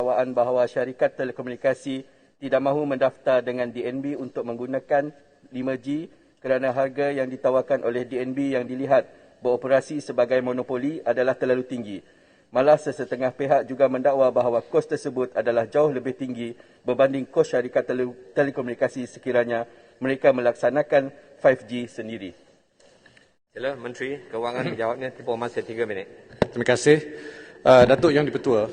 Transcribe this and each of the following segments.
dakwaan bahawa syarikat telekomunikasi tidak mahu mendaftar dengan DNB untuk menggunakan 5G kerana harga yang ditawarkan oleh DNB yang dilihat beroperasi sebagai monopoli adalah terlalu tinggi. Malah sesetengah pihak juga mendakwa bahawa kos tersebut adalah jauh lebih tinggi berbanding kos syarikat telekomunikasi sekiranya mereka melaksanakan 5G sendiri. Sila Menteri Kewangan menjawabnya, tempoh masa 3 minit. Terima kasih. Datuk Yang di-Pertua,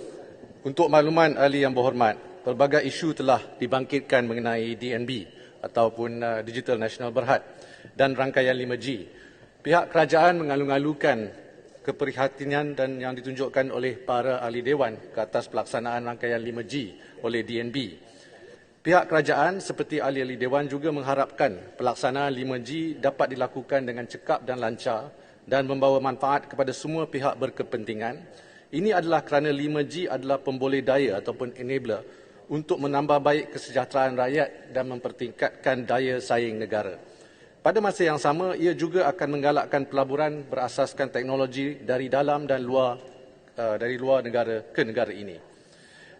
untuk makluman ahli yang berhormat, pelbagai isu telah dibangkitkan mengenai DNB ataupun Digital Nasional Berhad dan rangkaian 5G. Pihak kerajaan mengalu-alukan keprihatinan dan yang ditunjukkan oleh para ahli dewan ke atas pelaksanaan rangkaian 5G oleh DNB. Pihak kerajaan seperti ahli-ahli dewan juga mengharapkan pelaksanaan 5G dapat dilakukan dengan cekap dan lancar dan membawa manfaat kepada semua pihak berkepentingan. Ini adalah kerana 5G adalah pemboleh daya ataupun enabler untuk menambah baik kesejahteraan rakyat dan mempertingkatkan daya saing negara. Pada masa yang sama, ia juga akan menggalakkan pelaburan berasaskan teknologi dari dalam dan luar negara ke negara ini.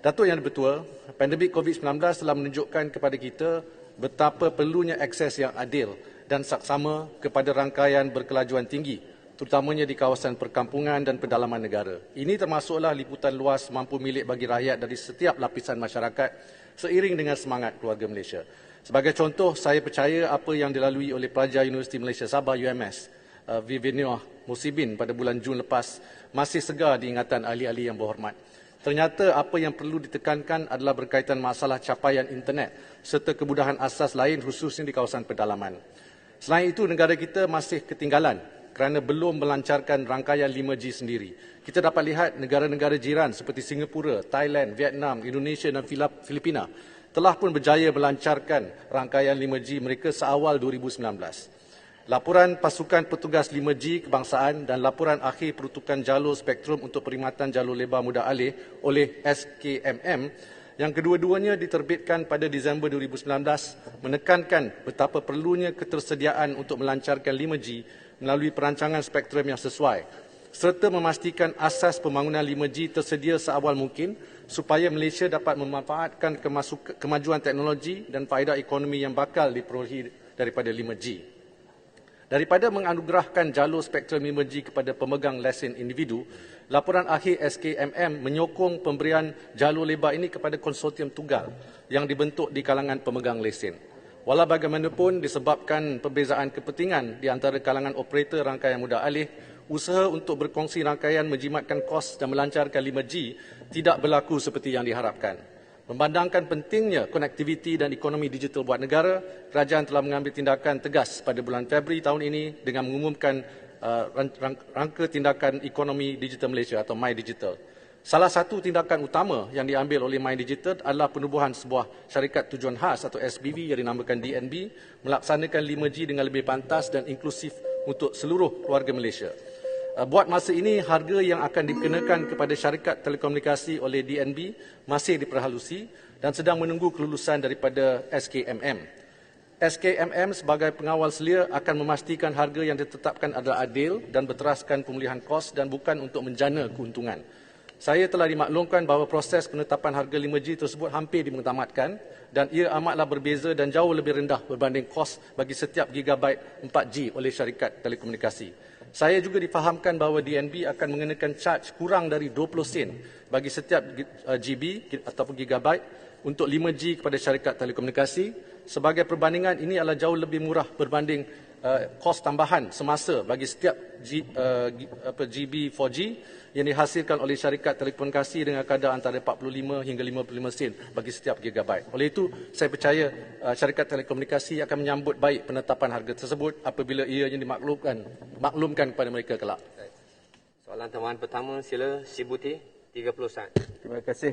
Datuk Yang di-Pertua, pandemik COVID-19 telah menunjukkan kepada kita betapa perlunya akses yang adil dan saksama kepada rangkaian berkelajuan tinggi, terutamanya di kawasan perkampungan dan pedalaman negara. Ini termasuklah liputan luas mampu milik bagi rakyat dari setiap lapisan masyarakat seiring dengan semangat keluarga Malaysia. Sebagai contoh, saya percaya apa yang dilalui oleh pelajar Universiti Malaysia Sabah UMS, Vivian Musibin pada bulan Jun lepas masih segar diingatan ahli-ahli yang berhormat. Ternyata apa yang perlu ditekankan adalah berkaitan masalah capaian internet serta kemudahan asas lain khususnya di kawasan pedalaman. Selain itu, negara kita masih ketinggalan kerana belum melancarkan rangkaian 5G sendiri. Kita dapat lihat negara-negara jiran seperti Singapura, Thailand, Vietnam, Indonesia dan Filipina telah pun berjaya melancarkan rangkaian 5G mereka seawal 2019. Laporan pasukan petugas 5G kebangsaan dan laporan akhir peruntukan jalur spektrum untuk perkhidmatan jalur lebar mudah alih oleh SKMM yang kedua-duanya diterbitkan pada Disember 2019 menekankan betapa perlunya ketersediaan untuk melancarkan 5G melalui perancangan spektrum yang sesuai serta memastikan asas pembangunan 5G tersedia seawal mungkin supaya Malaysia dapat memanfaatkan kemajuan teknologi dan faedah ekonomi yang bakal diperolehi daripada 5G. Daripada menganugerahkan jalur spektrum 5G kepada pemegang lesen individu, laporan akhir SKMM menyokong pemberian jalur lebar ini kepada konsortium tunggal yang dibentuk di kalangan pemegang lesen. Walau bagaimanapun disebabkan perbezaan kepentingan di antara kalangan operator rangkaian mudah alih, usaha untuk berkongsi rangkaian menjimatkan kos dan melancarkan 5G tidak berlaku seperti yang diharapkan. Memandangkan pentingnya konektiviti dan ekonomi digital buat negara, kerajaan telah mengambil tindakan tegas pada bulan Februari tahun ini dengan mengumumkan rangka tindakan ekonomi digital Malaysia atau MyDigital. Salah satu tindakan utama yang diambil oleh MyDigital adalah penubuhan sebuah syarikat tujuan khas atau SPV yang dinamakan DNB melaksanakan 5G dengan lebih pantas dan inklusif untuk seluruh keluarga Malaysia. Buat masa ini, harga yang akan dikenakan kepada syarikat telekomunikasi oleh DNB masih diperhalusi dan sedang menunggu kelulusan daripada SKMM. SKMM sebagai pengawal selia akan memastikan harga yang ditetapkan adalah adil dan berteraskan pemulihan kos dan bukan untuk menjana keuntungan. Saya telah dimaklumkan bahawa proses penetapan harga 5G tersebut hampir dimutamatkan dan ia amatlah berbeza dan jauh lebih rendah berbanding kos bagi setiap gigabyte 4G oleh syarikat telekomunikasi. Saya juga difahamkan bahawa DNB akan mengenakan charge kurang dari 20 sen bagi setiap GB ataupun gigabyte untuk 5G kepada syarikat telekomunikasi. Sebagai perbandingan, ini adalah jauh lebih murah berbanding kos tambahan semasa bagi setiap GB 4G yang dihasilkan oleh syarikat telekomunikasi dengan kadar antara 45 hingga 55 sen bagi setiap gigabyte. Oleh itu, saya percaya syarikat telekomunikasi akan menyambut baik penetapan harga tersebut apabila ianya dimaklumkan kepada mereka kelak. Soalan tambahan pertama, sila Sibuti, 30 saat. Terima kasih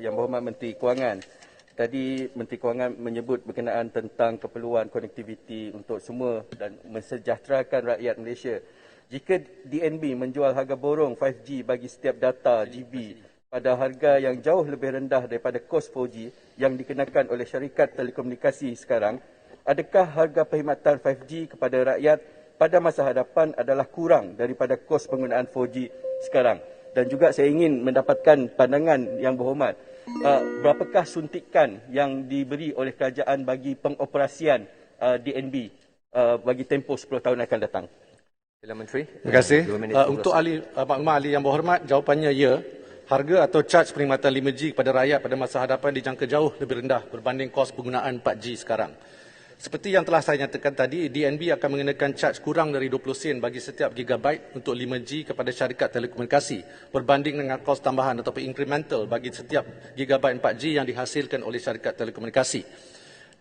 Yang Berhormat Menteri Kewangan. Tadi Menteri Kewangan menyebut berkenaan tentang keperluan konektiviti untuk semua dan mensejahterakan rakyat Malaysia. Jika DNB menjual harga borong 5G bagi setiap data GB pada harga yang jauh lebih rendah daripada kos 4G yang dikenakan oleh syarikat telekomunikasi sekarang, adakah harga perkhidmatan 5G kepada rakyat pada masa hadapan adalah kurang daripada kos penggunaan 4G sekarang? Dan juga saya ingin mendapatkan pandangan yang berhormat. Berapakah suntikan yang diberi oleh kerajaan bagi pengoperasian DNB bagi tempoh 10 tahun akan datang? Sila Menteri. Terima kasih. 2 minit Untuk maklumat ahli yang berhormat, jawapannya ya. Harga atau caj perkhidmatan 5G kepada rakyat pada masa hadapan dijangka jauh lebih rendah berbanding kos penggunaan 4G sekarang. Seperti yang telah saya nyatakan tadi, DNB akan mengenakan caj kurang dari 20 sen bagi setiap gigabyte untuk 5G kepada syarikat telekomunikasi berbanding dengan kos tambahan ataupun incremental bagi setiap gigabyte 4G yang dihasilkan oleh syarikat telekomunikasi.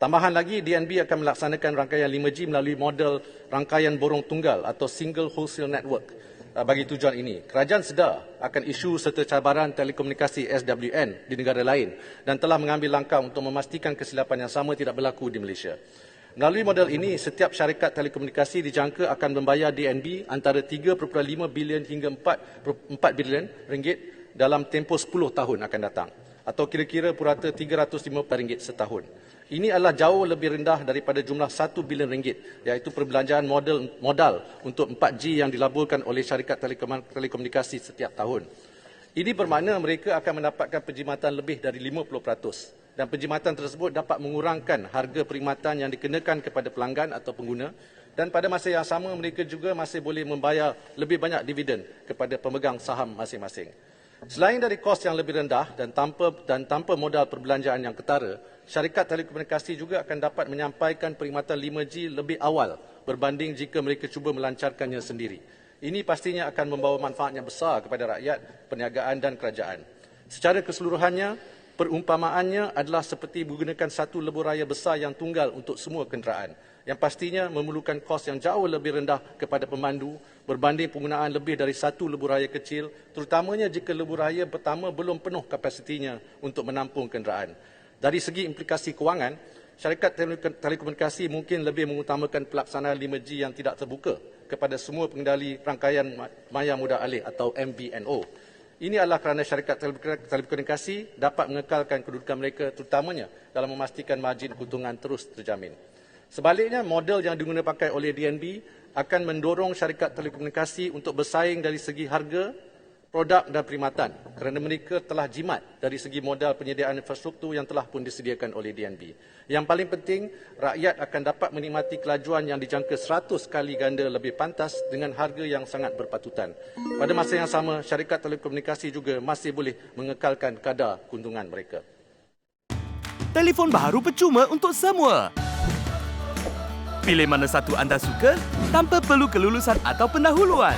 Tambahan lagi, DNB akan melaksanakan rangkaian 5G melalui model rangkaian borong tunggal atau Single Wholesale Network. Bagi tujuan ini, kerajaan sedar akan isu serta cabaran telekomunikasi SWN di negara lain dan telah mengambil langkah untuk memastikan kesilapan yang sama tidak berlaku di Malaysia. Melalui model ini, setiap syarikat telekomunikasi dijangka akan membayar DNB antara 3.5 bilion hingga 4 bilion ringgit dalam tempoh 10 tahun akan datang atau kira-kira purata RM350 setahun. Ini adalah jauh lebih rendah daripada jumlah 1 bilion ringgit, iaitu perbelanjaan modal untuk 4G yang dilaburkan oleh syarikat telekomunikasi setiap tahun. Ini bermakna mereka akan mendapatkan perkhidmatan lebih dari 50%. Dan perkhidmatan tersebut dapat mengurangkan harga perkhidmatan yang dikenakan kepada pelanggan atau pengguna dan pada masa yang sama mereka juga masih boleh membayar lebih banyak dividen kepada pemegang saham masing-masing. Selain dari kos yang lebih rendah dan tanpa modal perbelanjaan yang ketara, syarikat telekomunikasi juga akan dapat menyampaikan perkhidmatan 5G lebih awal berbanding jika mereka cuba melancarkannya sendiri. Ini pastinya akan membawa manfaat yang besar kepada rakyat, perniagaan dan kerajaan. Secara keseluruhannya, perumpamaannya adalah seperti menggunakan satu lebuh raya besar yang tunggal untuk semua kenderaan, yang pastinya memerlukan kos yang jauh lebih rendah kepada pemandu berbanding penggunaan lebih dari satu lebuh raya kecil, terutamanya jika lebuh raya pertama belum penuh kapasitinya untuk menampung kenderaan. Dari segi implikasi kewangan, syarikat telekomunikasi mungkin lebih mengutamakan pelaksanaan 5G yang tidak terbuka kepada semua pengendali rangkaian maya mudah alih atau MVNO. Ini adalah kerana syarikat telekomunikasi dapat mengekalkan kedudukan mereka terutamanya dalam memastikan margin keuntungan terus terjamin. Sebaliknya, model yang digunakan oleh DNB akan mendorong syarikat telekomunikasi untuk bersaing dari segi harga, produk dan perkhidmatan kerana mereka telah jimat dari segi modal penyediaan infrastruktur yang telah pun disediakan oleh DNB. Yang paling penting, rakyat akan dapat menikmati kelajuan yang dijangka 100 kali ganda lebih pantas dengan harga yang sangat berpatutan. Pada masa yang sama, syarikat telekomunikasi juga masih boleh mengekalkan kadar keuntungan mereka. Telefon baharu percuma untuk semua. Pilih mana satu anda suka tanpa perlu kelulusan atau pendahuluan.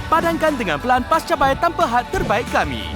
Padankan dengan pelan pascabayar tanpa had terbaik kami.